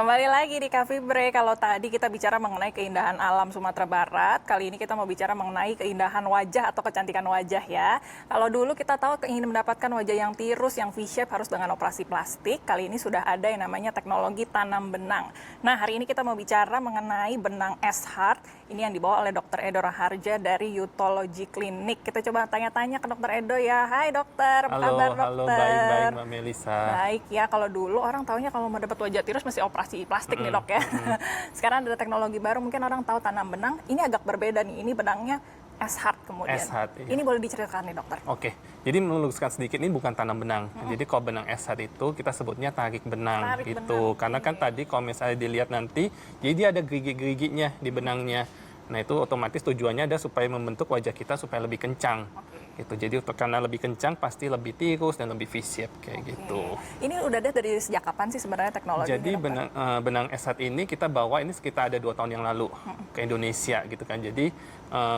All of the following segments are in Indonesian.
Kembali lagi di Cafe Bre. Kalau tadi kita bicara mengenai keindahan alam Sumatera Barat, kali ini kita mau bicara mengenai keindahan wajah atau kecantikan wajah ya. Kalau dulu kita tahu ingin mendapatkan wajah yang tirus, yang V-shape harus dengan operasi plastik. Kali ini sudah ada yang namanya teknologi tanam benang. Nah, hari ini kita mau bicara mengenai benang S-Heart. Ini yang dibawa oleh Dr. Edo Raharja dari Utology Clinic. Kita coba tanya-tanya ke Dr. Edo ya. Hai dokter, apa kabar dokter? Halo, baik-baik Mbak Melisa. Baik ya, kalau dulu orang taunya kalau mau dapat wajah tirus mesti operasi plastik nih dok ya. Sekarang ada teknologi baru, mungkin orang tahu tanam benang. Ini agak berbeda nih, ini benangnya S-Heart kemudian. S-Heart, iya. Ini boleh diceritakan nih dokter? Oke, jadi meluruskan sedikit, ini bukan tanam benang. Jadi kalau benang S-Heart itu kita sebutnya tarik benang Tarik gitu. benang, Karena kan tadi kalau misalnya dilihat nanti, jadi dia ada gerigi-geriginya di benangnya. Nah itu otomatis tujuannya ada supaya membentuk wajah kita supaya lebih kencang. Gitu. Jadi karena lebih kencang pasti lebih tirus dan lebih V-shape kayak gitu. Ini udah ada dari sejak kapan sih sebenarnya teknologi Jadi ini, dokter? benang S-Heart ini kita bawa ini sekitar ada 2 tahun yang lalu ke Indonesia gitu kan. Jadi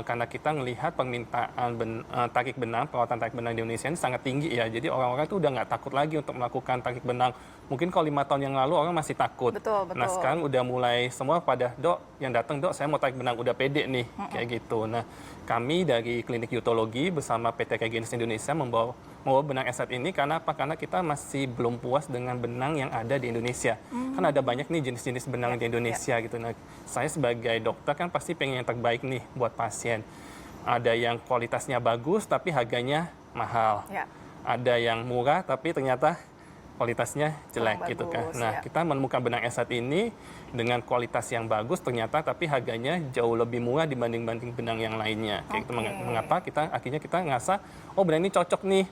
karena kita melihat permintaan tarik benang, perawatan tarik benang di Indonesia ini sangat tinggi ya. Jadi orang-orang itu udah nggak takut lagi untuk melakukan tarik benang. Mungkin kalau 5 tahun yang lalu orang masih takut. Betul. Nah sekarang udah mulai semua pada dok yang datang dok saya mau tarik benang udah pede nih kayak gitu. Nah kami dari klinik Utologi bersama PT Regenis Indonesia membawa benang S-Heart ini karena apa? Karena kita masih belum puas dengan benang yang ada di Indonesia. Kan ada banyak nih jenis-jenis benang di Indonesia gitu. Nah, saya sebagai dokter kan pasti pengen yang terbaik nih buat pasien. Ada yang kualitasnya bagus tapi harganya mahal. Ya. Ada yang murah tapi ternyata kualitasnya jelek gitu kan. bagus, Nah, ya. kita menemukan benang S-Heart ini dengan kualitas yang bagus ternyata tapi harganya jauh lebih murah dibanding benang yang lainnya. Kayak gitu. Mengapa akhirnya kita ngerasa oh benang ini cocok nih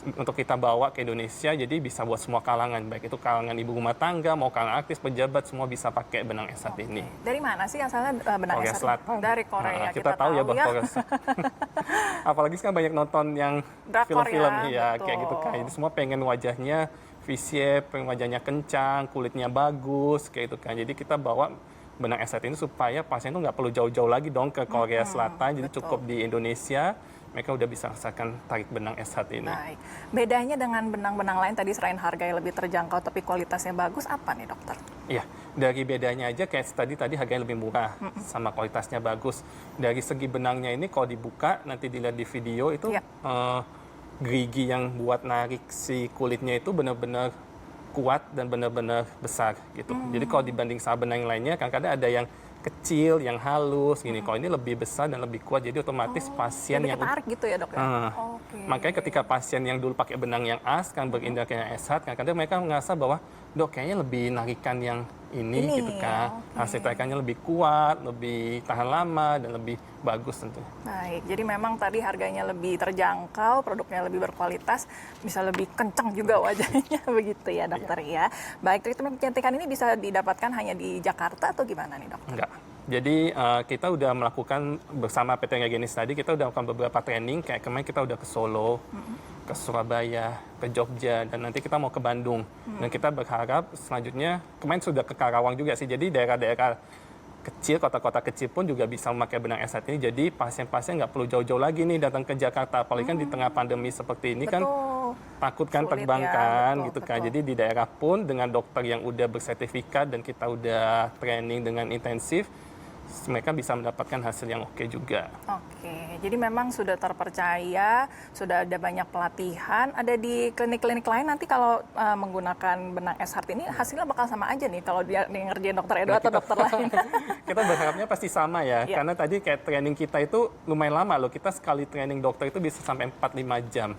untuk kita bawa ke Indonesia, jadi bisa buat semua kalangan, baik itu kalangan ibu rumah tangga, mau kalangan artis, pejabat, semua bisa pakai benang S-Heart ini. Dari mana sih asalnya benang Korea S-Heart? Selatan. Dari Korea. Nah, kita tahu ya bahwa Korea apalagi sekarang banyak nonton yang Drakor film-film ya, ya, kayak gitu betul. kan. Jadi semua pengen wajahnya V-shape, pengen wajahnya kencang, kulitnya bagus, kayak gitu kan. Jadi kita bawa benang S-Heart ini supaya pasien itu nggak perlu jauh-jauh lagi dong ke Korea Selatan, jadi cukup di Indonesia. Mereka udah bisa rasakan tarik benang S-Heart ini. Baik. Bedanya dengan benang-benang lain tadi selain harganya lebih terjangkau tapi kualitasnya bagus, apa nih dokter? Iya, dari bedanya aja kayak tadi harganya lebih murah sama kualitasnya bagus. Dari segi benangnya ini kalau dibuka nanti dilihat di video itu Iya. gerigi yang buat narik si kulitnya itu benar-benar kuat dan benar-benar besar gitu. Jadi kalau dibanding sama benang yang lainnya kadang-kadang ada yang kecil, yang halus gini. Kalau ini lebih besar dan lebih kuat, jadi otomatis pasien Jadi yang ketarik gitu ya dok ya? Oke. makanya ketika pasien yang dulu pakai benang yang as kan berpindah ke yang S-Heart, kadang-kadang mereka merasa bahwa dok kayaknya lebih narikan yang ini gitu kan. Hasil tarikannya lebih kuat, lebih tahan lama dan lebih bagus tentu. Baik, jadi memang tadi harganya lebih terjangkau, produknya lebih berkualitas, bisa lebih kencang juga wajahnya begitu ya dokter ya. Baik, treatment kecantikan ini bisa didapatkan hanya di Jakarta atau gimana nih dokter? Enggak. Jadi kita udah melakukan bersama PT Regenis tadi, kita udah melakukan beberapa training, kayak kemarin kita udah ke Solo, ke Surabaya, ke Jogja, dan nanti kita mau ke Bandung. Dan kita berharap selanjutnya, kemarin sudah ke Karawang juga sih, jadi daerah-daerah kecil, kota-kota kecil pun juga bisa memakai benang S-Heart ini. Jadi pasien-pasien nggak perlu jauh-jauh lagi nih datang ke Jakarta, apalagi kan di tengah pandemi seperti ini kan takut kan Sulit terbang ya, kan betul, gitu kan. betul. Jadi di daerah pun dengan dokter yang udah bersertifikat dan kita udah training dengan intensif, mereka bisa mendapatkan hasil yang oke juga. Oke, jadi memang sudah terpercaya, sudah ada banyak pelatihan, ada di klinik-klinik lain nanti kalau menggunakan benang S-Heart ini hasilnya bakal sama aja nih kalau dia ngerjain dokter Edo atau dokter lain. Kita berharapnya pasti sama ya, Iya. karena tadi kayak training kita itu lumayan lama loh. Kita sekali training dokter itu bisa sampai 4-5 jam.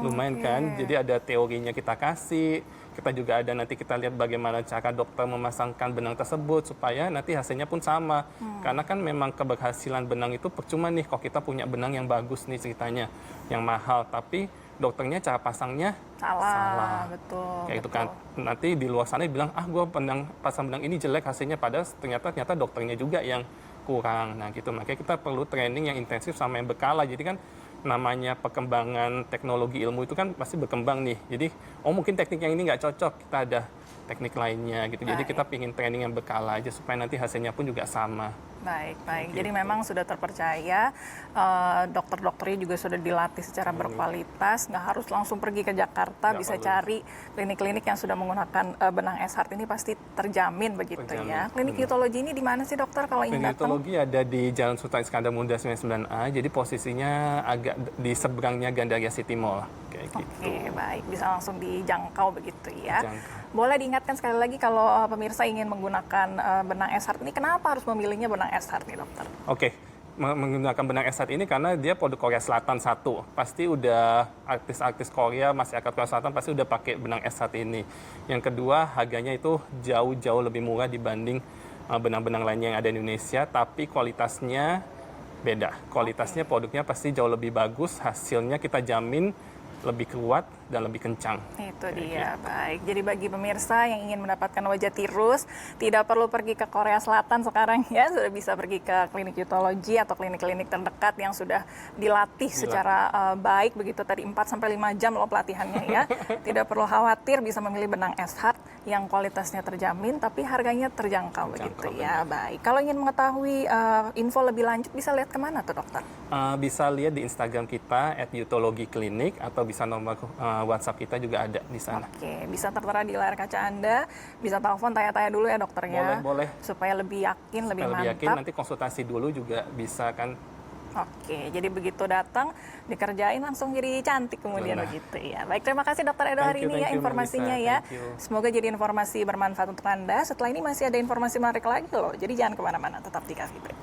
Lumayan kan, jadi ada teorinya kita kasih, kita juga ada nanti kita lihat bagaimana cara dokter memasangkan benang tersebut supaya nanti hasilnya pun sama. Karena kan memang keberhasilan benang itu percuma nih kalau kita punya benang yang bagus nih ceritanya, yang mahal, tapi dokternya cara pasangnya salah. Betul. Kayak itu kan, nanti di luar sana bilang, gue pasang benang ini jelek hasilnya, padahal ternyata dokternya juga yang kurang. Nah gitu, makanya kita perlu training yang intensif sama yang berkala. Jadi kan namanya perkembangan teknologi ilmu itu kan pasti berkembang nih. Jadi, mungkin teknik yang ini nggak cocok, kita ada teknik lainnya gitu. Jadi kita pingin training yang berkala aja supaya nanti hasilnya pun juga sama. Baik. Jadi memang sudah terpercaya, dokter-dokternya juga sudah dilatih secara berkualitas, nggak harus langsung pergi ke Jakarta, bisa cari klinik-klinik yang sudah menggunakan benang S-Heart ini pasti terjamin begitu ya. Klinik Utologi ini di mana sih dokter kalau ingin Klinik datang? Utologi ada di Jalan Sultan Iskandar Muda 99A, jadi posisinya agak di seberangnya Gandaria City Mall. Kayak gitu. Oke, baik. Bisa langsung dijangkau begitu ya. Dijangkau. Boleh diingatkan sekali lagi kalau pemirsa ingin menggunakan benang S-Heart ini, kenapa harus memilihnya benang S-Heart nih dokter? Oke, menggunakan benang S-Heart ini karena dia produk Korea Selatan satu. Pasti udah artis-artis Korea, masyarakat Korea Selatan pasti udah pakai benang S-Heart ini. Yang kedua, harganya itu jauh-jauh lebih murah dibanding benang-benang lainnya yang ada di Indonesia, tapi kualitasnya beda. Kualitasnya produknya pasti jauh lebih bagus, hasilnya kita jamin lebih kuat dan lebih kencang. Itu dia, baik. Jadi bagi pemirsa yang ingin mendapatkan wajah tirus, tidak perlu pergi ke Korea Selatan sekarang ya, sudah bisa pergi ke klinik Utologi atau klinik-klinik terdekat yang sudah dilatih secara baik begitu tadi 4-5 jam loh pelatihannya ya. Tidak perlu khawatir, bisa memilih benang S-Heart yang kualitasnya terjamin tapi harganya terjangkau begitu ya. Baik. Kalau ingin mengetahui info lebih lanjut bisa lihat kemana tuh dokter? Bisa lihat di Instagram kita @utologiklinik atau bisa nomor WhatsApp kita juga ada di sana. Oke, bisa tertera di layar kaca Anda, bisa telepon tanya-tanya dulu ya dokter ya. Boleh. Supaya lebih yakin, lebih Lebih yakin, mantap. nanti konsultasi dulu juga bisa kan. Oke, jadi begitu datang, dikerjain langsung jadi cantik kemudian begitu ya. Baik, terima kasih dokter Edo hari ini ya informasinya ya. Semoga jadi informasi bermanfaat untuk Anda. Setelah ini masih ada informasi menarik lagi loh, jadi jangan kemana-mana, tetap di Cafe Break.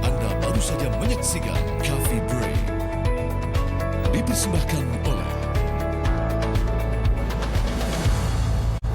Anda baru saja menyaksikan Coffee Break dipersembahkan oleh